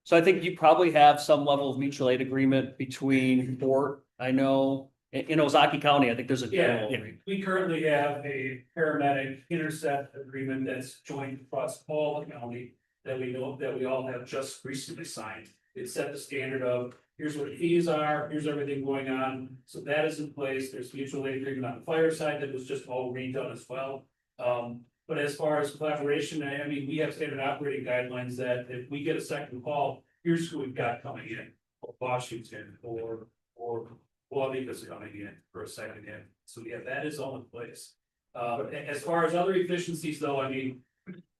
So I think you probably have some level of mutual aid agreement between Port. I know in Ozaki County, I think there's a Yeah, general agreement. we currently have a paramedic intercept agreement that's joined across all the county that we know that we all have just recently signed. It set the standard of here's what the fees are, here's everything going on. So that is in place. There's mutual aid agreement on the fire side that was just all redone as well. But as far as collaboration, I mean, we have standard operating guidelines that if we get a second call, here's who we've got coming in, or Washington, or Guadalupe's coming in for a second in. So yeah, that is all in place. As far as other efficiencies though, I mean,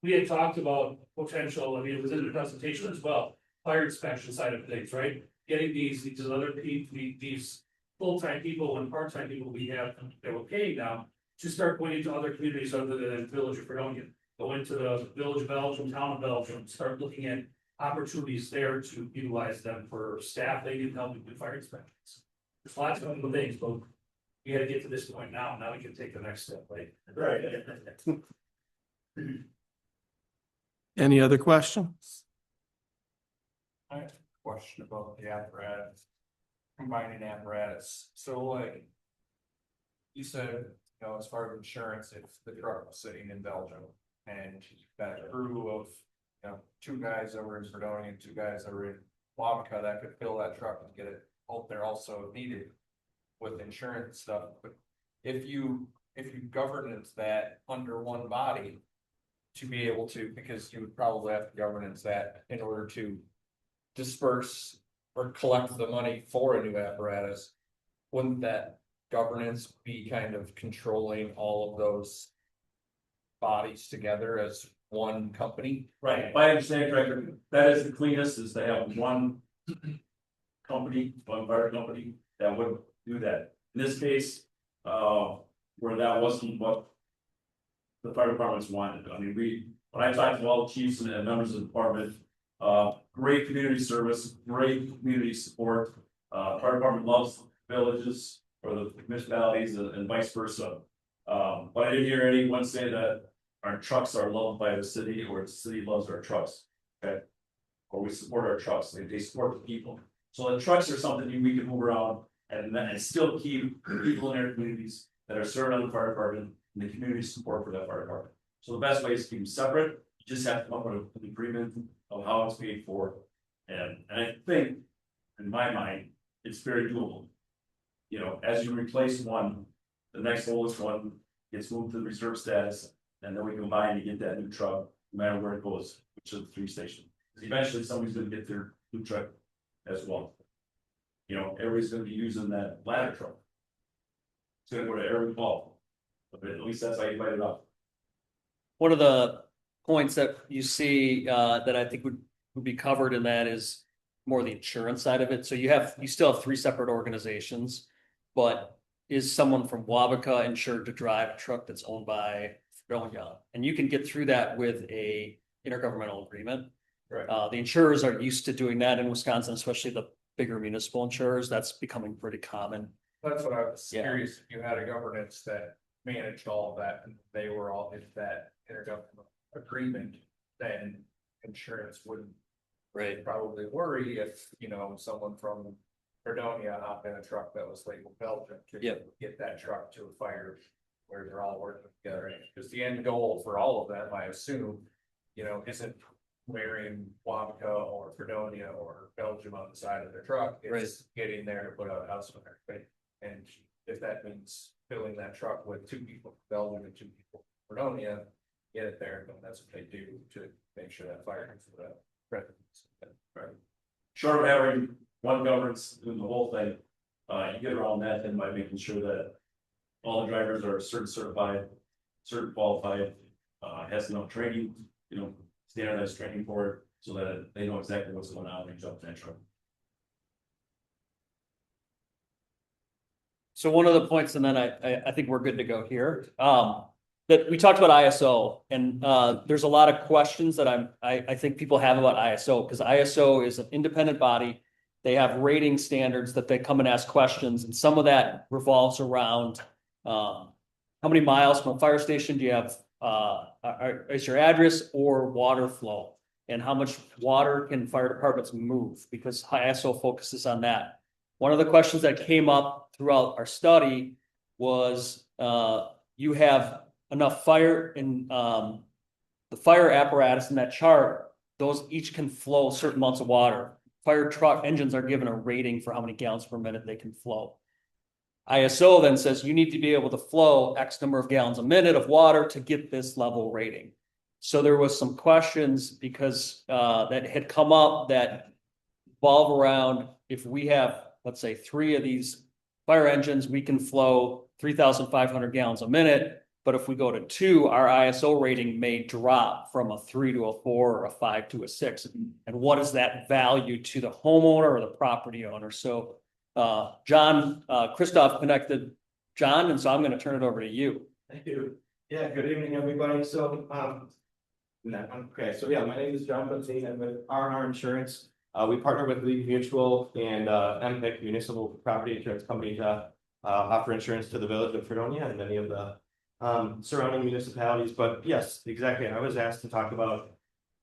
we had talked about potential, I mean, it was in the presentation as well, fire inspection side of things, right? Getting these other people, these full-time people and part-time people we have that we're paying now to start going into other communities other than Village of Fredonia. Go into the Village of Belgium, Town of Belgium, start looking at opportunities there to utilize them for staffing and helping with fire inspections. There's lots of other things, but we gotta get to this point now. Now we can take the next step, right? Right. Any other questions? I have a question about the apparatus, combining apparatus. So like you said, as far as insurance, if the truck was sitting in Belgium and that crew of, 2 guys over in Fredonia and 2 guys over in Waukesha that could fill that truck and get it out there also if needed with insurance stuff. But if you governance that under one body to be able to, because you would probably have to governance that in order to disperse or collect the money for a new apparatus, wouldn't that governance be kind of controlling all of those bodies together as one company? Right, if I understand correctly, that is the cleanest, is to have one company, one fire company that would do that. In this case, where that wasn't what the fire departments wanted. I mean, when I talked to all the chiefs and members of the department, great community service, great community support. Fire department loves villages or the municipalities and vice versa. But I didn't hear anyone say that our trucks are loved by the city or the city loves our trucks, okay? Or we support our trucks, they support the people. So the trucks are something we can move around and still keep people in their communities that are served on the fire department and the community support for that fire department. So the best way is to keep them separate, you just have to come up with an agreement of how it's paid for. And I think, in my mind, it's very doable. You know, as you replace one, the next oldest one gets moved to the reserve status, and then we combine to get that new truck, no matter where it goes, which is the 3 station. Because eventually somebody's gonna get their new truck as well. You know, everybody's gonna be using that ladder truck. It's gonna go to every fall, but at least that's how you fight it up. One of the points that you see that I think would be covered in that is more the insurance side of it. So you still have 3 separate organizations, but is someone from Wabaca insured to drive a truck that's owned by Fredonia? And you can get through that with a intergovernmental agreement. Right. The insurers are used to doing that in Wisconsin, especially the bigger municipal insurers. That's becoming pretty common. That's what I was Yeah. curious, if you had a governance that managed all of that, and they were all in that intergovernmental agreement, then insurance wouldn't Right. probably worry if, you know, someone from Fredonia hopped in a truck that was labeled Belgium to Yep. get that truck to a fire where they're all working together. Because the end goal for all of them, I assume, you know, isn't wearing Wabaca or Fredonia or Belgium on the side of their truck. It's getting there to put out a house on their face. And if that means filling that truck with 2 people from Belgium and 2 people from Fredonia, get it there, then that's what they do to make sure that fire comes to that. Right. Short of having one governance doing the whole thing, you get around that and by making sure that all the drivers are certified, qualified, has enough training, you know, standardized training for it, so that they know exactly what's going on when they jump in that truck. So one of the points, and then I think we're good to go here. That we talked about ISO, and there's a lot of questions that I think people have about ISO, because ISO is an independent body. They have rating standards that they come and ask questions, and some of that revolves around how many miles from a fire station do you have, is your address or water flow, and how much water can fire departments move, because ISO focuses on that. One of the questions that came up throughout our study was you have enough fire in the fire apparatus in that chart, those each can flow certain amounts of water. Fire truck engines are given a rating for how many gallons per minute they can flow. ISO then says you need to be able to flow X number of gallons a minute of water to get this level rating. So there was some questions because that had come up that revolve around if we have, let's say, 3 of these fire engines, we can flow 3,500 gallons a minute. But if we go to 2, our ISO rating may drop from a 3 to a 4 or a 5 to a 6. And what is that value to the homeowner or the property owner? So John, Christoph connected John, and so I'm going to turn it over to you. Thank you. Yeah, good evening, everybody. So, my name is John Bunting. I'm with R&R Insurance. We partner with League Mutual and MPIC Municipal Property Insurance Company to offer insurance to the village of Fredonia and many of the surrounding municipalities. But yes, exactly. I was asked to talk about,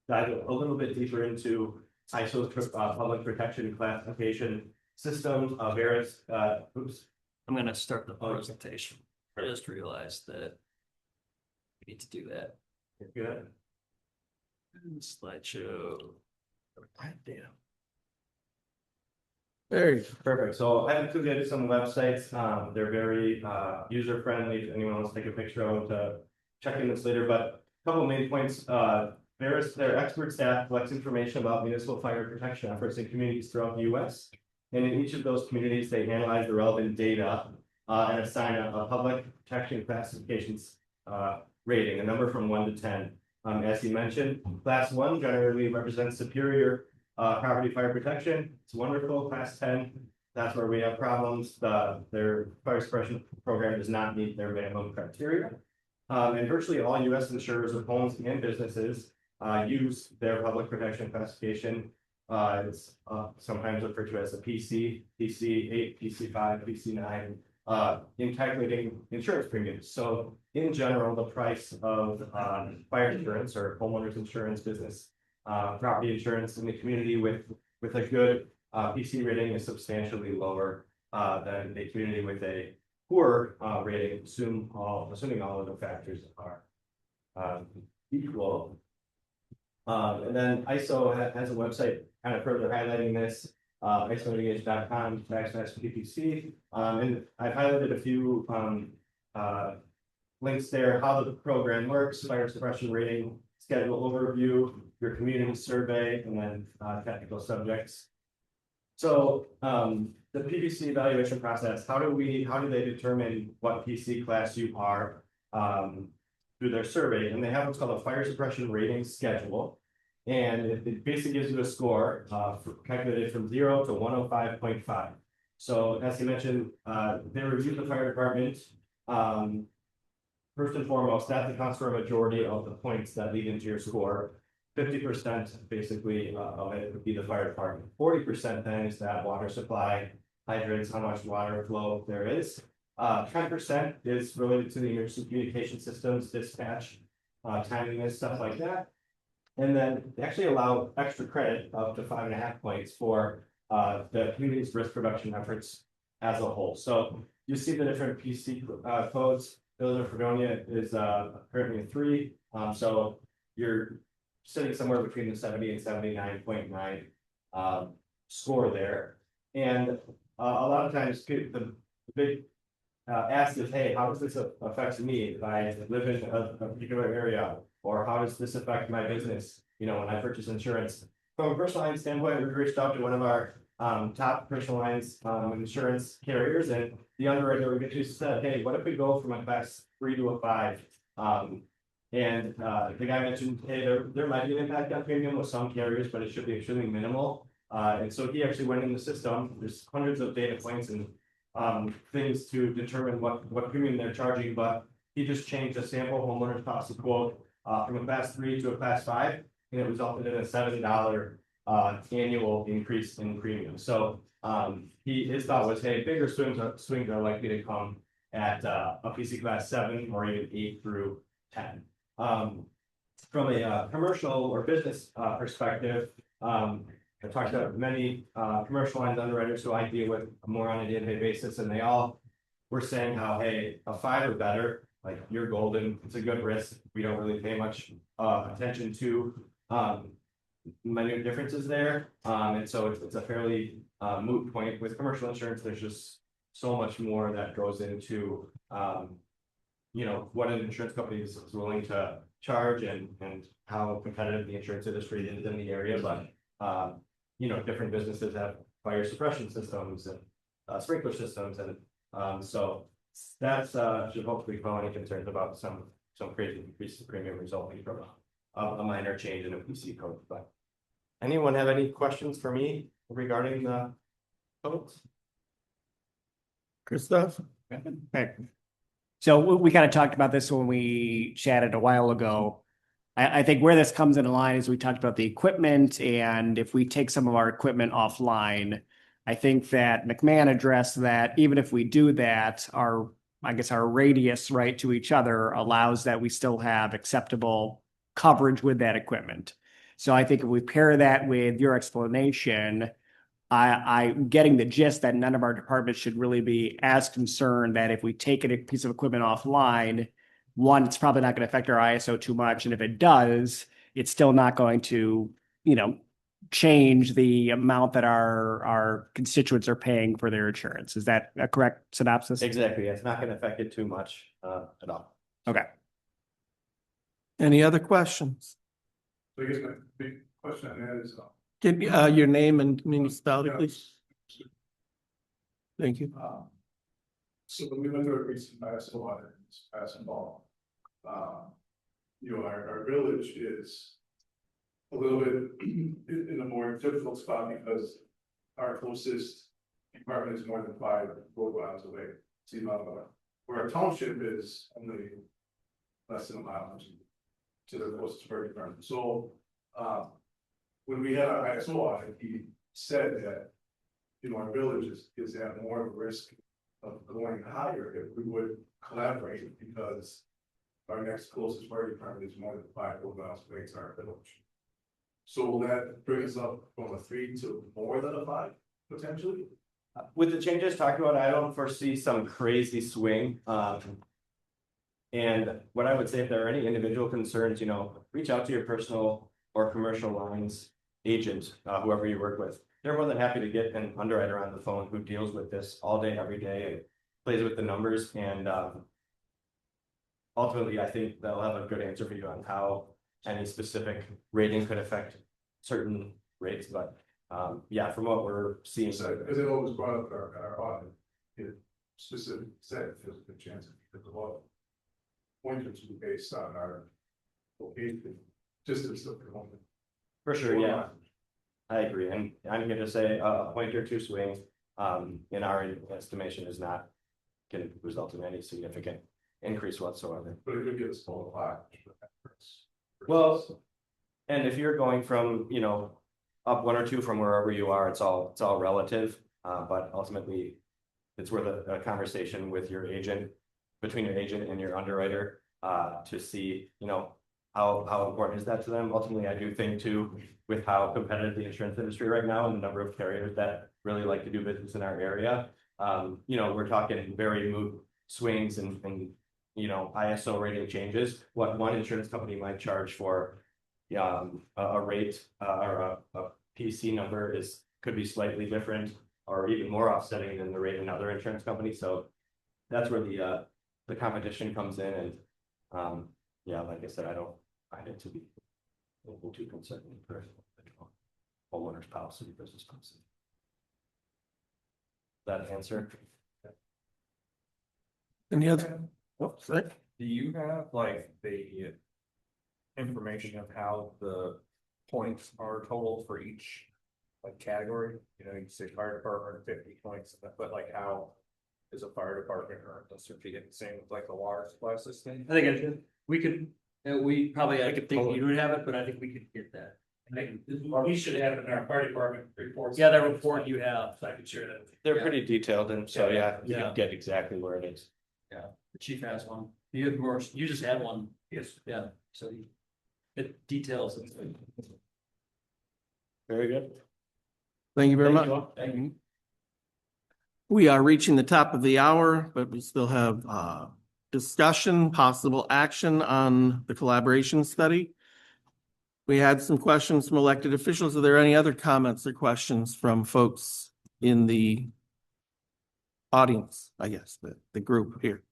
dive a little bit deeper into ISO's public protection classification system, various, I'm going to start the presentation. I just realized that we need to do that. Good. Slideshow. Damn. Very perfect. So I've included some websites. They're very user friendly. If anyone wants to take a picture of them to check in this later, but a couple of main points. Their expert staff collects information about municipal fire protection efforts in communities throughout the U.S. And in each of those communities, they analyze the relevant data and assign a public protection classifications rating, a number from 1 to 10. As you mentioned, class 1 generally represents superior property fire protection, it's wonderful, class 10. That's where we have problems. Their fire suppression program does not meet their minimum criteria. And virtually all US insurers of homes and businesses use their public protection classification. It's sometimes referred to as a PC, PC8, PC5, PC9, in calculating insurance premiums. So in general, the price of fire insurance or homeowners insurance, business property insurance in the community with a good PC rating is substantially lower than a community with a poor rating, assuming all of the factors are equal. And then ISO has a website kind of further highlighting this, isolitigation.com/PPC. And I've highlighted a few links there, how the program works, fire suppression rating, schedule overview, your community survey, and then technical subjects. So the PPC evaluation process, how do they determine what PC class you are through their survey? And they have what's called a fire suppression rating schedule. And it basically gives you a score calculated from 0 to 105.5. So as you mentioned, they review the fire department. First and foremost, that accounts for a majority of the points that lead into your score. 50% basically of it would be the fire department. 40% then is that water supply, hydrants, how much water flow there is. 10% is related to the emergency communication systems, dispatch, timeliness, stuff like that. And then they actually allow extra credit up to 5.5 points for the community's risk reduction efforts as a whole. So you see the different PC codes. Village of Fredonia is currently a 3. So you're sitting somewhere between the 70 and 79.9 score there. And a lot of times the big ask is, hey, how does this affect me if I live in a particular area? Or how does this affect my business, when I purchase insurance? From a personal line standpoint, we reached out to one of our top personal lines insurance carriers, and the underwriter we just said, hey, what if we go from a class 3 to a 5? And the guy mentioned, hey, there might be an impact on premium with some carriers, but it should be extremely minimal. And so he actually went in the system. There's hundreds of data points and things to determine what premium they're charging, but he just changed a sample homeowner's policy quote from a class 3 to a class 5, and it resulted in a $7 annual increase in premium. So his thought was, hey, bigger swings are likely to come at a PC class 7 or even 8 through 10. From a commercial or business perspective, I talked to many commercial lines underwriters who I deal with more on a day-to-day basis, and they all were saying how, hey, a 5 or better, like you're golden, it's a good risk. We don't really pay much attention to minute differences there. And so it's a fairly moot point with commercial insurance. There's just so much more that goes into what an insurance company is willing to charge and how competitive the insurance industry is in the area. But different businesses have fire suppression systems and sprinkler systems, and so that's should hopefully quell any concerns about some crazy increase in premium resulting from a minor change in a PC code. But anyone have any questions for me regarding the codes? Christoph? Okay. So we kind of talked about this when we chatted a while ago. I think where this comes into line is we talked about the equipment, and if we take some of our equipment offline, I think that McMahon addressed that even if we do that, our radius right to each other allows that we still have acceptable coverage with that equipment. So I think if we pair that with your explanation, I'm getting the gist that none of our departments should really be as concerned that if we take a piece of equipment offline, one, it's probably not going to affect our ISO too much. And if it does, it's still not going to, change the amount that our constituents are paying for their insurance. Is that a correct synopsis? Exactly. It's not going to affect it too much at all. Okay. Any other questions? So I guess my big question on that is, Give me your name and municipality, please. Thank you. so when we went through a recent ISO audit, past fall, our village is a little bit in a more difficult spot because our closest department is more than 5 road miles away. See, where our township is only less than a mile to the closest fire department. So, when we had our ISO audit, he said that, you know, our village is at more of a risk of going higher if we would collaborate, because our next closest fire department is more than 5 road miles away to our village. So will that bring us up from a 3 to more than a 5, potentially? With the changes talked about, I don't foresee some crazy swing. And what I would say, if there are any individual concerns, you know, reach out to your personal or commercial lines agent, whoever you work with. They're more than happy to get an underwriter on the phone who deals with this all day, every day, and plays with the numbers. And ultimately, I think they'll have a good answer for you on how any specific rating could affect certain rates. But yeah, from what we're seeing. So, as it always brought up our audit, it specifically said there's a good chance that the law pointers will be based on our location, distance of the home. For sure, yeah, I agree. And I'm here to say a point or two swing, in our estimation, is not going to result in any significant increase whatsoever. But it could get us full of five. Well, and if you're going from, you know, up 1 or 2 from wherever you are, it's all relative. But ultimately, it's worth a conversation with your agent, between your agent and your underwriter, to see, you know, how important is that to them. Ultimately, I do think too, with how competitive the insurance industry right now and the number of carriers that really like to do business in our area, you know, we're talking very mood swings and you know, ISO rating changes. What one insurance company might charge for a rate or a PC number could be slightly different or even more offsetting than the rate in other insurance companies. So that's where the competition comes in. And yeah, like I said, I don't find it to be a little too concerning for homeowners policy, business policy. That answer. Any other? Oh, sorry. Do you have like the information of how the points are total for each like category? You know, you say fire department 50 points, but like how is a fire department or a certificate the same with like the water supply system? I think we could, we probably, I could think you would have it, but I think we could get that. We should have it in our fire department reports. Yeah, that report you have. So I could share that. with you. They're pretty detailed, and so yeah, you Yeah. can get exactly where it is. The chief has one. You of course, you just had one. Yes. Yeah, so it details. it. Very good. Thank you very Thank much. you all. Thank you. We are reaching the top of the hour, but we still have discussion, possible action on the collaboration study. We had some questions from elected officials. Are there any other comments or questions from folks in the audience, I guess, the group here?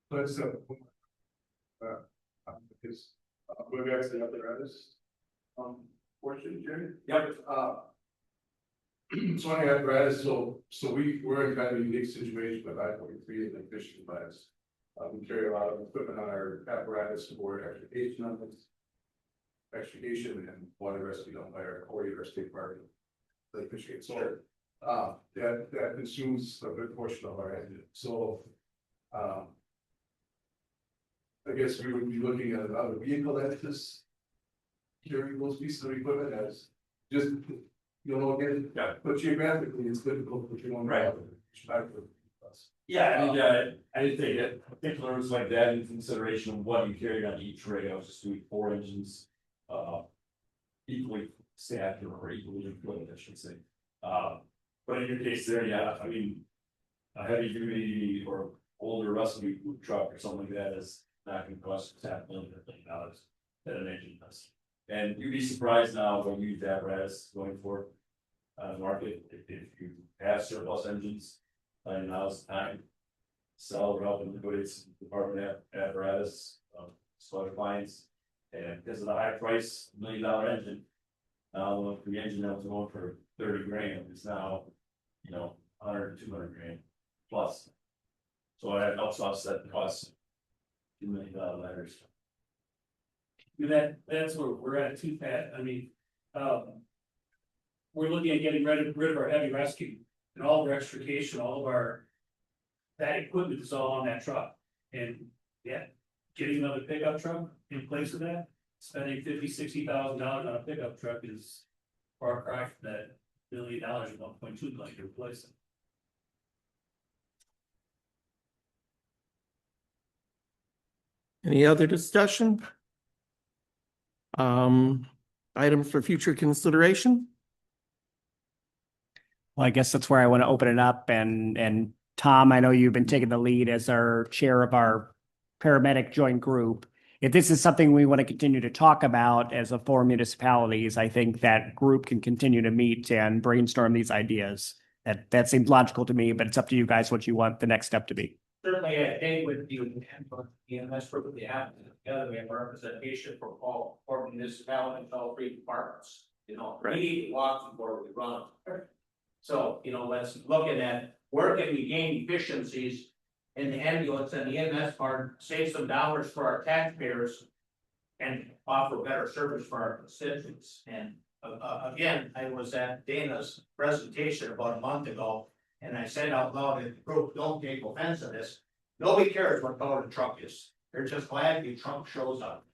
Let's because we've actually got the artist portion, Jerry. Yep. So on the apparatus, so we're in kind of a unique situation with I-43 and the fishing class. We carry a lot of equipment on our apparatus for extrication and water rescue done by our Corey or State Park. Lake Michigan. So that consumes a good portion of our engine. So I guess we would be looking at another vehicle that is carrying those pieces of equipment as just, you know, again, Yeah. but geographically, it's difficult if you want. Right. Yeah, I didn't think that particulars like that in consideration of what you carried on each rig. I was just doing 4 engines, equally stacked or equally employed, I should say. But in your case there, yeah, I mean, a heavy duty or older rusty truck or something like that is not going to cost $500,000 that an engine does. And you'd be surprised now when you use apparatus going for the market, if you have surplus engines, and now's the time. Sell or help liquidate department apparatus, other clients, and because of the high price $1 million engine, the engine that was going for 30 grand is now, you know, 100 to 200 grand plus. So that helps offset the cost of $2 million ladders. That's where we're at too, Pat. I mean, we're looking at getting rid of our heavy rescue and all of our extrication, all of our. That equipment is all on that truck. And yeah, getting another pickup truck in place of that, spending $50,000-$60,000 on a pickup truck is far cry from that $1 million or $1.2 million to replace it. Any other discussion? Item for future consideration? Well, I guess that's where I want to open it up and Tom, I know you've been taking the lead as our chair of our paramedic joint group. If this is something we want to continue to talk about as a four municipalities, I think that group can continue to meet and brainstorm these ideas. That seems logical to me, but it's up to you guys what you want the next step to be. Certainly, I think with the EMS group with the applicant together, we have representation from all four municipalities, all three departments. You know, we need to walk before we run. So, you know, let's look at where can we gain efficiencies in the ambulance and the EMS part, save some dollars for our taxpayers. And offer better service for our constituents. And again, I was at Dana's presentation about a month ago. And I said out loud, and the group, don't take offense to this. Nobody cares what color the truck is. They're just glad the truck shows up.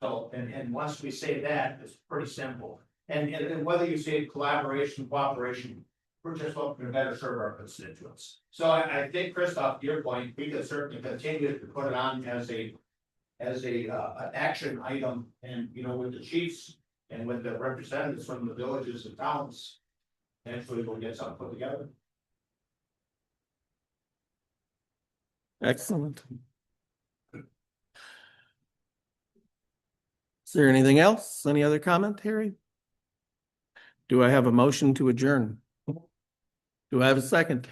So, and once we say that, it's pretty simple. And whether you say collaboration, cooperation, we're just looking to better serve our constituents. So I think, Christoph, to your point, we could certainly continue to put it on as a an action item, and you know, with the chiefs and with the representatives from the villages and towns. Eventually we'll get something put together. Excellent. Is there anything else? Any other commentary? Do I have a motion to adjourn? Do I have a second?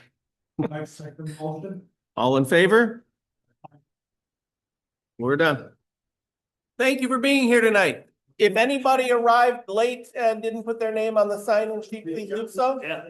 I second motion. All in favor? We're done. Thank you for being here tonight. If anybody arrived late and didn't put their name on the sign-in sheet, please do so. Yeah.